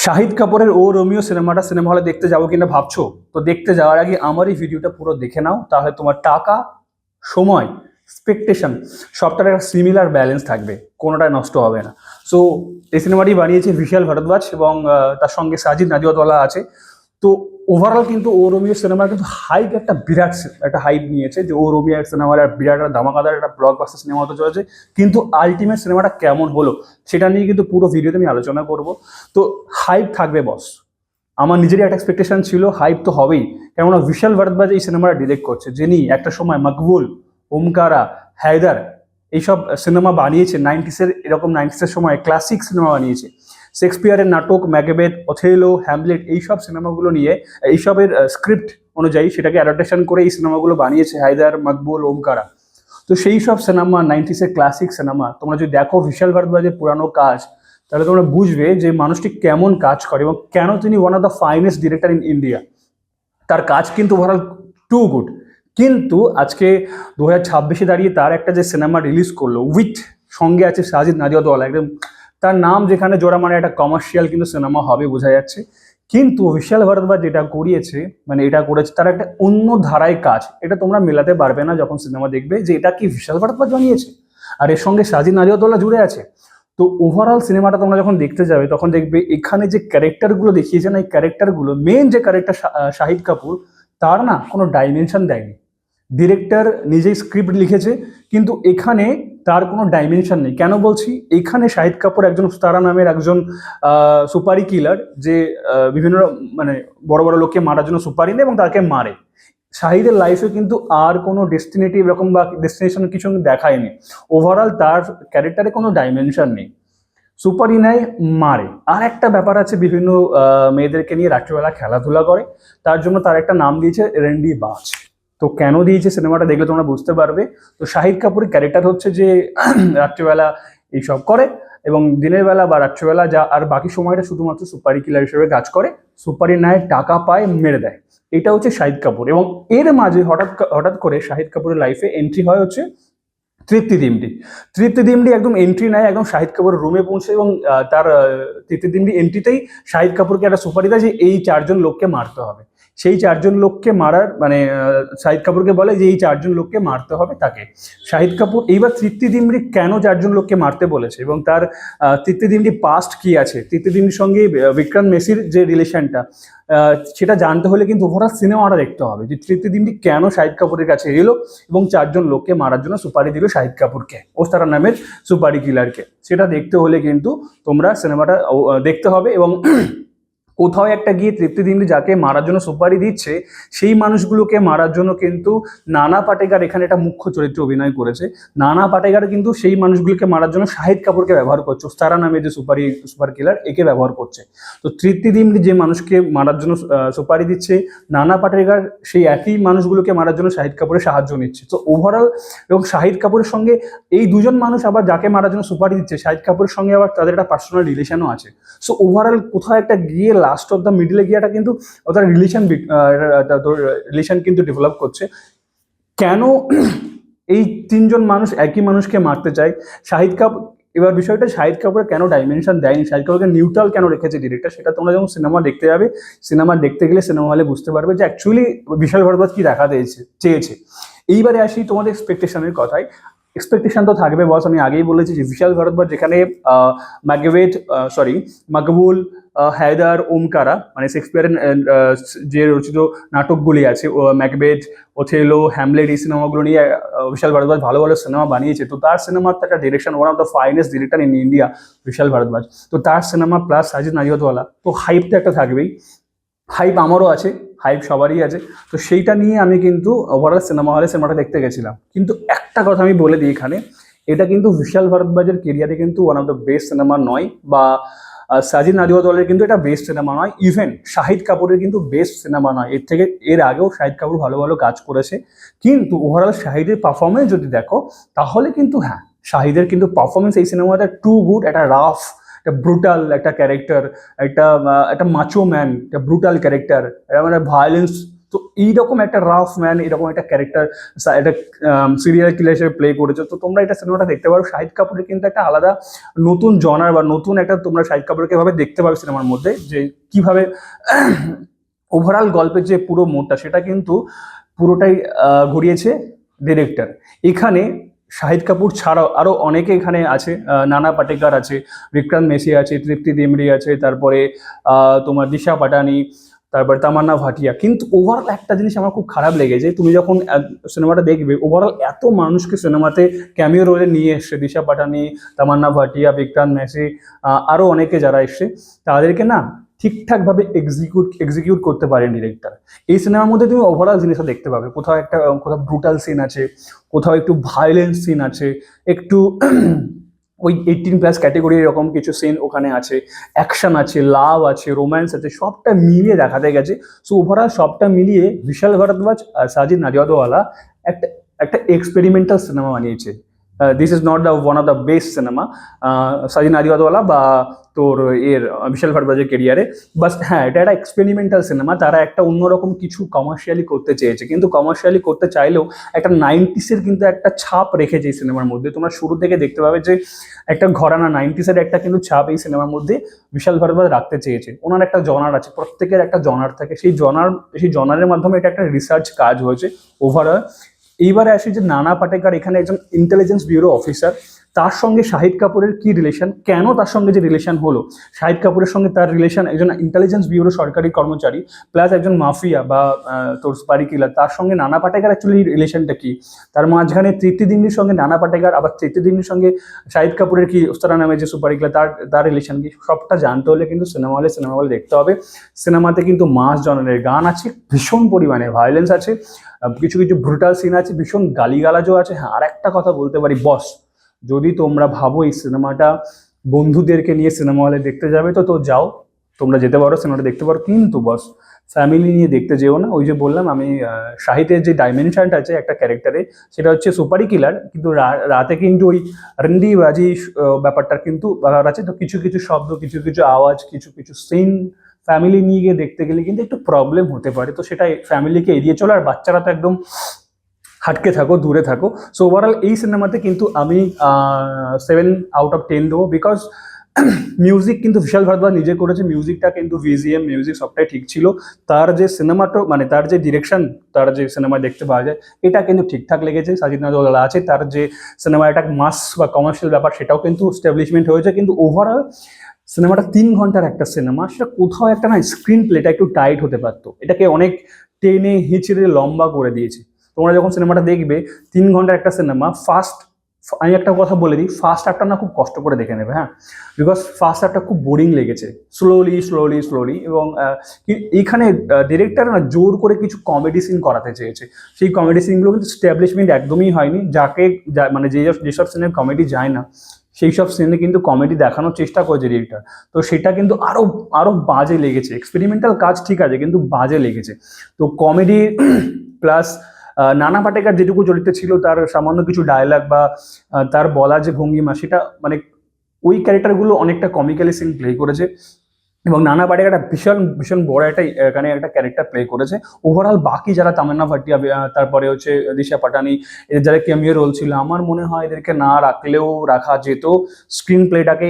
শাহিদ কাপুরের ও Romeo cinema হলে দেখতে যাবো কিনা ভাবছো? তো দেখতে যাওয়ার আগে আমার এই ভিডিওটা পুরো দেখে নাও, তাহলে তোমার টাকা, সময়, এক্সপেকটেশন সবটার একটা সিমিলার ব্যালেন্স থাকবে, কোনোটাই নষ্ট হবে না। সো এই সিনেমাটি বানিয়েছে বিশাল ভরদ্বাজ এবং তার সঙ্গে সাজিদ নাদিয়াদওয়ালা আছে। তো ওভারঅল কিন্তু ও রোমিও সিনেমার কিন্তু হাইপ একটা বিরাট একটা হাইপ নিয়েছে যে ও রোমিও সিনেমার বিরাট একটা ধামাকাদার একটা ব্লকবাস্টার সিনেমা হতে চলেছে। কিন্তু আলটিমেট সিনেমাটা কেমন হলো সেটা নিয়ে কিন্তু পুরো ভিডিওতে আমি আলোচনা করব। তো হাইপ থাকবে বস, আমার নিজেরই একটা এক্সপেকটেশন ছিল, হাইপ তো হবেই। কেননা বিশাল ভরদ্বাজ এই সিনেমাটা ডিরেক্ট করছে, যিনি একটা সময় মকবুল, ওমকারা, হায়দার এইসব সিনেমা বানিয়েছে নাইনটিসের, এরকম নাইনটিসের সময় ক্লাসিক সিনেমা বানিয়েছে। শেক্সপিয়ারের নাটক ম্যাকবেথ, ওথেলো, হ্যামলেট এইসব সিনেমাগুলো নিয়ে, এইসবের স্ক্রিপ্ট অনুযায়ী সেটাকে অ্যাডাপ্টেশন করে এই সিনেমাগুলো বানিয়েছে হায়দার, মকবুল, ওমকারা। তো সেই সব সিনেমা নাইনটিসের ক্লাসিক সিনেমা তোমরা যদি দেখো বিশাল ভরদ্বাজের পুরানো কাজ, তাহলে তোমরা বুঝবে যে মানুষটি কেমন কাজ করে এবং কেন তিনি one of the finest director in India. তার কাজ কিন্তু ওভারঅল টু গুড। কিন্তু আজকে 2026-এ দাঁড়িয়ে তার একটা যে সিনেমা রিলিজ করলো উইথ সঙ্গে আছে সাজিদ নাদিয়াদওয়ালা, একদম তার নাম যেখানে জোড়া, মানে একটা কমার্শিয়াল কিন্তু সিনেমা হবে বোঝা যাচ্ছে। কিন্তু বিশাল ভরদ্বাজ যেটা করিয়েছে, মানে এটা করেছে তার একটা অন্য ধারায় কাজ, এটা তোমরা মেলাতে পারবে না যখন সিনেমা দেখবে যে এটা কি বিশাল ভরদ্বাজ বানিয়েছে আর এর সঙ্গে সাজিদ নাদিয়াদওয়ালা জুড়ে আছে। তো ওভারঅল সিনেমাটা তোমরা যখন দেখতে যাবে তখন দেখবে এখানে যে ক্যারেক্টারগুলো দেখিয়েছে না, এই ক্যারেক্টারগুলো মেন যে ক্যারেক্টার শাহিদ কাপুর, তার না কোনো ডাইমেনশন দেয়নি। ডিরেক্টর নিজেই স্ক্রিপ্ট লিখেছে কিন্তু এখানে তার কোনো ডাইমেনশন নেই। কেন বলছি? এখানে শাহিদ কাপুর একজন উস্তারা নামের একজন সুপারি কিলার, যে বিভিন্ন মানে বড় বড় লোককে মারার জন্য সুপারি নেয় এবং তাকে মারে। শাহিদের লাইফে কিন্তু আর কোনো ডেস্টিনেটিভ এরকম বা ডেস্টিনেশন কিছু দেখায়নি। ওভারঅল তার ক্যারেক্টারে কোনো ডাইমেনশন নেই, সুপারি নেয়, মারে। আর একটা ব্যাপার আছে, বিভিন্ন মেয়েদেরকে নিয়ে রাত্রিবেলা খেলাধুলা করে, তার জন্য তার একটা নাম দিয়েছে রেন্ডি বাজ। তো কেন দিয়েছে সিনেমাটা দেখলে তোমরা বুঝতে পারবে। তো শাহিদ কাপুরের ক্যারেক্টার হচ্ছে যে রাত্রিবেলা এইসব করে এবং দিনের বেলা বা রাত্রিবেলা যা আর বাকি সময়টা শুধুমাত্র সুপারি কিলার হিসেবে কাজ করে, সুপারি নেয়, টাকা পায়, মেরে দেয়। এটা হচ্ছে শাহিদ কাপুর। এবং এর মাঝে হঠাৎ হঠাৎ করে শাহিদ কাপুরের লাইফে এন্ট্রি হয় হচ্ছে তৃপ্তি দিমডি। তৃপ্তি দিমডি একদম এন্ট্রি নেয়, একদম শাহিদ কাপুরের রুমে পৌঁছে এবং তার তৃপ্তি দিমডি এন্ট্রিতেই শাহিদ কাপুরকে একটা সুপারি দেয় যে এই চারজন লোককে মারতে হবে। সেই চারজন লোককে মারার মানে শাহিদ কাপুরকে বলে যে এই চারজন লোককে মারতে হবে তাকে। শাহিদ কাপুর এইবার তৃপ্তি দিমডি কেন চারজন লোককে মারতে বলেছে এবং তার তৃপ্তি দিমডি পাস্ট কি আছে, তৃপ্তি দিমডির সঙ্গে বিক্রান্ত মেসির যে রিলেশনটা, সেটা জানতে হলে কিন্তু ওভারঅল সিনেমাটা দেখতে হবে যে তৃপ্তি দিমডি কেন শাহিদ কাপুরের কাছে এলো এবং চারজন লোককে মারার জন্য সুপারি দিল শাহিদ কাপুরকে, ওস্তারা নামের সুপারি কিলারকে। সেটা দেখতে হলে কিন্তু তোমরা সিনেমাটা দেখতে হবে। এবং কোথাও একটা গিয়ে তৃপ্তি দিমডি যাকে মারার জন্য সুপারি দিচ্ছে সেই মানুষগুলোকে মারার জন্য কিন্তু নানা পাটেকার এখানে একটা মুখ্য চরিত্রে অভিনয় করেছে। নানা পাটেকার কিন্তু সেই মানুষগুলোকে মারার জন্য শাহিদ কাপুরকে ব্যবহার করছে, ওস্তারা নামে যে সুপার কিলার একে ব্যবহার করছে। তো তৃপ্তি দিমডি যে মানুষকে মারার জন্য সুপারি দিচ্ছে, নানা পাটেকার সেই একই মানুষগুলোকে মারার জন্য শাহিদ কাপুরের সাহায্য নিচ্ছে। তো ওভারঅল এবং শাহিদ কাপুরের সঙ্গে এই দুজন মানুষ আবার যাকে মারার জন্য সুপারি দিচ্ছে শাহিদ কাপুরের সঙ্গে আবার তাদের একটা পার্সোনাল রিলেশনও আছে। সো ওভারঅল কোথাও একটা গিয়ে লাস্ট অফ দ্য মিডলে গিয়েটা কিন্তু ওদের রিলেশন কিন্তু ডেভেলপ করছে। কেন এই তিনজন মানুষ একই মানুষকে মারতে চায় শাহিদ কাপুর? এবার বিষয়টা শাহিদ কাপুরের কেন ডাইমেনশন দেয়নি, শাহিদ কাপুরকে নিউট্রাল কেন রেখেছে ডিরেক্টর, সেটা তোমরা যখন সিনেমা দেখতে যাবে, সিনেমা দেখতে গেলে সিনেমা হলে বুঝতে পারবে যে অ্যাকচুয়ালি বিশাল ভরদ্বাজ কি দেখাতে চেয়েছে। এইবারে আসি তোমাদের এক্সপেকটেশনের কথায়। এক্সপেকটেশন তো থাকবে বস, আমি আগেই বলেছি যে বিশাল ভরদ্বাজ যেখানে মকবুল, হায়দার, ওমকারা মানে শেক্সপিয়ারের যে রচিত নাটকগুলি আছে, ম্যাকবেথ, ওথেলো, হ্যামলেট এই সিনেমাগুলো নিয়ে বিশাল ভরদ্বাজ ভালো ভালো সিনেমা বানিয়েছে। তো তার সিনেমার একটা direction, one of the finest director in India Vishal Bhardwaj. তো তার সিনেমা প্লাস সাজিদ নাদিয়াদওয়ালা, তো হাইপ তো একটা থাকবেই। হাইপ আমারও আছে, হাইপ সবারই আছে। তো সেইটা নিয়ে আমি কিন্তু ওভারঅল সিনেমা হলে সিনেমাটা দেখতে গেছিলাম। কিন্তু একটা কথা আমি বলে দিই এখানে, এটা কিন্তু বিশাল ভরদ্বাজের কেরিয়ারে কিন্তু one of the best cinema নয়, বা সাজিদ নাদিয়াদওয়ালার কিন্তু এটা বেস্ট সিনেমা নয়, ইভেন শাহিদ কাপুরের কিন্তু বেস্ট সিনেমা নয়। এর আগেও শাহিদ কাপুর ভালো ভালো কাজ করেছে, কিন্তু ওভারঅল শাহিদের পারফরমেন্স যদি দেখো তাহলে কিন্তু হ্যাঁ, শাহিদের কিন্তু পারফরমেন্স এই সিনেমাটা টু গুড। একটা রাফ, একটা ব্রুটাল একটা ক্যারেক্টার, একটা একটা মাচো ম্যান, একটা ব্রুটাল ক্যারেক্টার, এটা মানে ভায়োলেন্স তো এইরকম একটা রাফ ম্যান, এরকম একটা ক্যারেক্টার একটা সিরিয়াল কিলার হিসেবে প্লে করেছে। তো তোমরা এটা সিনেমাটা দেখতে পারো। শাহিদ কাপুরের কিন্তু একটা আলাদা নতুন জনার বা নতুন একটা তোমরা শাহিদ কাপুরকে এভাবে দেখতে পাবে সিনেমার মধ্যে, যে কিভাবে ওভারঅল গল্পের যে পুরো মোড়টা সেটা কিন্তু পুরোটাই ঘুরিয়েছে ডিরেক্টর। এখানে শাহিদ কাপুর ছাড়াও আরো অনেকে এখানে আছে, নানা পাটেকর আছে, বিক্রান্ত মেসি আছে, তৃপ্তি ডিমরি আছে, তারপরে তোমার দিশা পাটানি, তারপর তামান্না ভাটিয়া। কিন্তু ওভারঅল একটা জিনিস আমার খুব খারাপ লেগেছে, তুমি যখন সিনেমাটা দেখবে ওভারঅল এত মানুষকে সিনেমাতে ক্যামিও রোলে নিয়ে এসছে, দিশা পাটানি, তামান্না ভাটিয়া, বিক্রান্ত মেসি, আরো অনেকে যারা এসছে, তাদেরকে না ঠিকঠাকভাবে এক্সিকিউট করতে পারেন ডিরেক্টর। এই সিনেমার মধ্যে তুমি ওভারঅল জিনিসটা দেখতে পাবে, কোথাও ব্রুটাল সিন আছে, কোথাও একটু ভায়োলেন্স সিন আছে, একটু ওই 18+ ক্যাটেগরি এরকম কিছু সিন ওখানে আছে, অ্যাকশন আছে, লাভ আছে, রোম্যান্স আছে, সবটা মিলিয়ে দেখাতে গেছে। সো ওভারঅল সবটা মিলিয়ে বিশাল ভারদ্বাজ আর সাজিদ নাডিয়াদওয়ালা একটা একটা এক্সপেরিমেন্টাল সিনেমা বানিয়েছে। This is not the one of the best cinema Sajid Nadiadwala বা তোর বিশাল ভারদ্বাজের কেরিয়ারে, বাট হ্যাঁ এটা একটা এক্সপেরিমেন্টাল সিনেমা। তারা একটা অন্যরকম কিছু কমার্শিয়ালি করতে চেয়েছে, কিন্তু কমার্শিয়ালি করতে চাইলেও একটা 90s কিন্তু একটা ছাপ রেখেছে এই সিনেমার মধ্যে। তোমরা শুরু থেকে দেখতে পাবে যে একটা ঘরানা 90s একটা কিন্তু ছাপ এই সিনেমার মধ্যে বিশাল ভারদ্বাজ রাখতে চেয়েছে। ওনার একটা জনার আছে, প্রত্যেকের একটা জনার থাকে, সেই জনারের মাধ্যমে এটা একটা রিসার্চ কাজ হয়েছে ওভারঅল। এইবারে আসি যে নানা পাটেকর এখানে একজন ইন্টেলিজেন্স ব্যুরো অফিসার, তার সঙ্গে শাহিদ কাপুরের কি রিলেশন, কেন তার সঙ্গে যে রিলেশন হলো, শাহিদ কাপুরের সঙ্গে তার রিলেশন একজন ইন্টেলিজেন্স ব্যুরো সরকারি কর্মচারী প্লাস একজন মাফিয়া বা তোর সুপারি কিলার, তার সঙ্গে নানা পাটেকর অ্যাকচুয়ালি রিলেশনটা কি, তার মাঝখানে তৃপ্তি ডিমরির সঙ্গে নানা পাটেকর, আবার তৃপ্তি ডিমরির সঙ্গে শাহিদ কাপুরের কি উস্তারা নামে যে সুপারি কিলার তার রিলেশন কি, সবটা জানতে হলে কিন্তু সিনেমা হলে দেখতে হবে। সিনেমাতে কিন্তু মাস জননের গান আছে, ভীষণ পরিমাণে ভায়োলেন্স আছে, কিছু কিছু ব্রুটাল সিন আছে, ভীষণ গালিগালাজও আছে। হ্যাঁ, আর একটা কথা বলতে পারি বস, যদি তোমরা ভাবো এই সিনেমাটা বন্ধুদেরকে নিয়ে সিনেমা হলে দেখতে যাবে তো যাও, তোমরা যেতে পারো, সিনেমাটা দেখতে পারো, কিন্তু বস ফ্যামিলি নিয়ে দেখতে যেও না। ওই যে বললাম আমি, শাহিদের যে ডাইমেনশনটা আছে একটা ক্যারেক্টারে, সেটা হচ্ছে সুপারি কিলার, কিন্তু রাতে কিন্তু ওই রন্ডিবাজি ব্যাপারটার কিন্তু ব্যাপার আছে। তো কিছু কিছু শব্দ, কিছু কিছু আওয়াজ, কিছু কিছু সিন ফ্যামিলি নিয়ে গিয়ে দেখতে গেলে কিন্তু একটু প্রবলেম হতে পারে। তো সেটা ফ্যামিলিকে এড়িয়ে চলো, আর বাচ্চারা তো একদম হাটকে থাকো, দূরে থাকো। সো ওভারঅল এই সিনেমাতে কিন্তু আমি 7/10 দেবো, বিকজ মিউজিক কিন্তু বিশাল ভারদ্বাজ নিজে করেছে, মিউজিকটা কিন্তু ভিজিএম মিউজিক সবটাই ঠিক ছিল। তার যে সিনেমাটো মানে তার যে ডিরেকশন, তার যে সিনেমা দেখতে পাওয়া যায় এটা কিন্তু ঠিকঠাক লেগেছে। সাজিদ নাদিয়াদওয়ালা আছে, তার যে সিনেমা একটা মাস বা কমার্শিয়াল ব্যাপার সেটাও কিন্তু স্টাবলিশমেন্ট হয়েছে। কিন্তু ওভারঅল সিনেমাটা 3 ঘন্টার একটা সিনেমা, সেটা কোথাও একটা না স্ক্রিন প্লেটা একটু টাইট হতে পারতো, এটাকে অনেক টেনে হিঁচড়ে লম্বা করে দিয়েছে। তোমরা যখন সিনেমাটা দেখবে 3 ঘন্টার একটা সিনেমা, আমি একটা কথা বলে দিই, ফার্স্ট হাফটা না খুব কষ্ট করে দেখে নেবে, হ্যাঁ, বিকজ ফার্স্ট হাফটা খুব বোরিং লেগেছে, স্লোলি। এবং এইখানে ডিরেক্টর না জোর করে কিছু কমেডি সিন করাতে চেয়েছে, সেই কমেডি সিনগুলো কিন্তু স্ট্যাবলিশমেন্ট একদমই হয়নি। মানে যেসব সিনের কমেডি যায় না, সেই সব সিনে কিন্তু কমেডি দেখানোর চেষ্টা করেছে ডিরেক্টর। তো সেটা কিন্তু আরো আরো বাজে লেগেছে। এক্সপেরিমেন্টাল কাজ ঠিক আছে, কিন্তু বাজে লেগেছে। তো কমেডি প্লাস নানা পাটেকর যেটুকু চরিত্রে ছিল, তার সামান্য কিছু ডায়লগ বা তার বলা যে ভঙ্গিমা, সেটা মানে ওই ক্যারেক্টারগুলো অনেকটা কমিক্যালি সিন প্লে করেছে। এবং নানা পাটেকর একটা ভীষণ ভীষণ বড় একটা এখানে একটা ক্যারেক্টার প্লে করেছে। ওভারঅল বাকি যারা তামান্না ভাটিয়া, তারপরে হচ্ছে দিশা পাটানি, এদের যারা ক্যামিও রোল ছিল, আমার মনে হয় এদেরকে না রাখলেও রাখা যেত। স্ক্রিন প্লেটাকে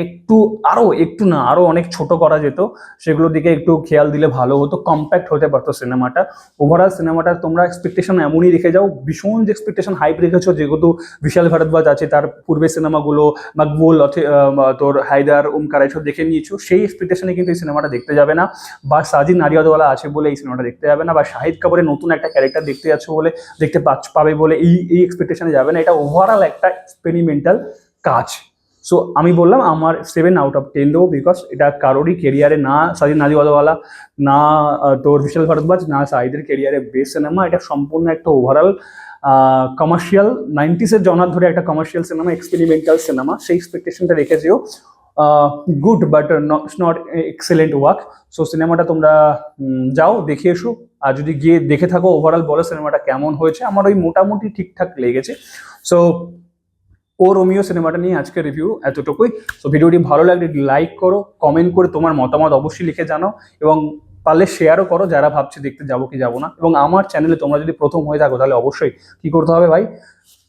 আরো অনেক ছোট করা যেত, সেগুলোর দিকে একটু খেয়াল দিলে ভালো হতো, কম্প্যাক্ট হতে পারতো সিনেমাটা। ওভারঅল সিনেমাটা তোমরা এক্সপেকটেশন এমনই রেখে যাও, ভীষণ যে এক্সপেকটেশন হাইপ রেখেছো, যেহেতু বিশাল ভারদ্বাজ আছে, তার পূর্বের সিনেমাগুলো মকবুল, তোর হায়দার, ওমকার এসব দেখে নিয়েছো, সেই এক্সপেকটেশনে কিন্তু এই সিনেমাটা দেখতে যাবে না। বা সাজিদ নাডিয়াদওয়ালা আছে বলে এই সিনেমাটা দেখতে যাবে না, বা শাহিদ কাপুরের নতুন একটা ক্যারেক্টার দেখতে পাবে বলে এই এক্সপেকটেশনে যাবে না। এটা ওভারঅল একটা এক্সপেরিমেন্টাল কাজ। সো আমি বললাম আমার 7/10 দেবো, বিকজ এটা কারোরই কেরিয়ারে, না সাজিদ নাডিয়াদওয়ালা, না তোর বিশাল ভারদ্বাজ, না সাহিদের কেরিয়ারে বেস্ট সিনেমা। এটা সম্পূর্ণ একটা ওভারঅল কমার্শিয়াল 90s জনার ধরে একটা কমার্শিয়াল সিনেমা, এক্সপেরিমেন্টাল সিনেমা, সেই এক্সপেকটেশনটা রেখেছেও। Good but not excellent work. So সিনেমাটা তোমরা যাও দেখে এসো, আর যদি গিয়ে দেখে থাকো ওভারঅল বলো সিনেমাটা কেমন হয়েছে। আমার ওই মোটামুটি ঠিকঠাক লেগেছে। সো ও রোমিও সিনেমাটা নিয়ে আজকে রিভিউ এতটুকুই। সো ভিডিওটি ভালো লাগলে লাইক করো, কমেন্ট করে তোমার মতামত অবশ্যই লিখে জানাও, এবং পারলে শেয়ারও করো যারা ভাবছে দেখতে যাবো কি যাবো না। এবং আমার চ্যানেলে তোমরা যদি প্রথম হয়ে থাকো তাহলে অবশ্যই কি করতে হবে ভাই,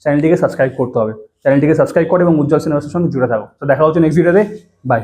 চ্যানেলটিকে সাবস্ক্রাইব করতে হবে। চ্যানেলটিকে সাবস্ক্রাইব করো এবং উজ্জ্বল সিনেমাসের সঙ্গে জুড়ে থাকো। তো দেখা হচ্ছে নেক্সট ভিডিওতে, বাই।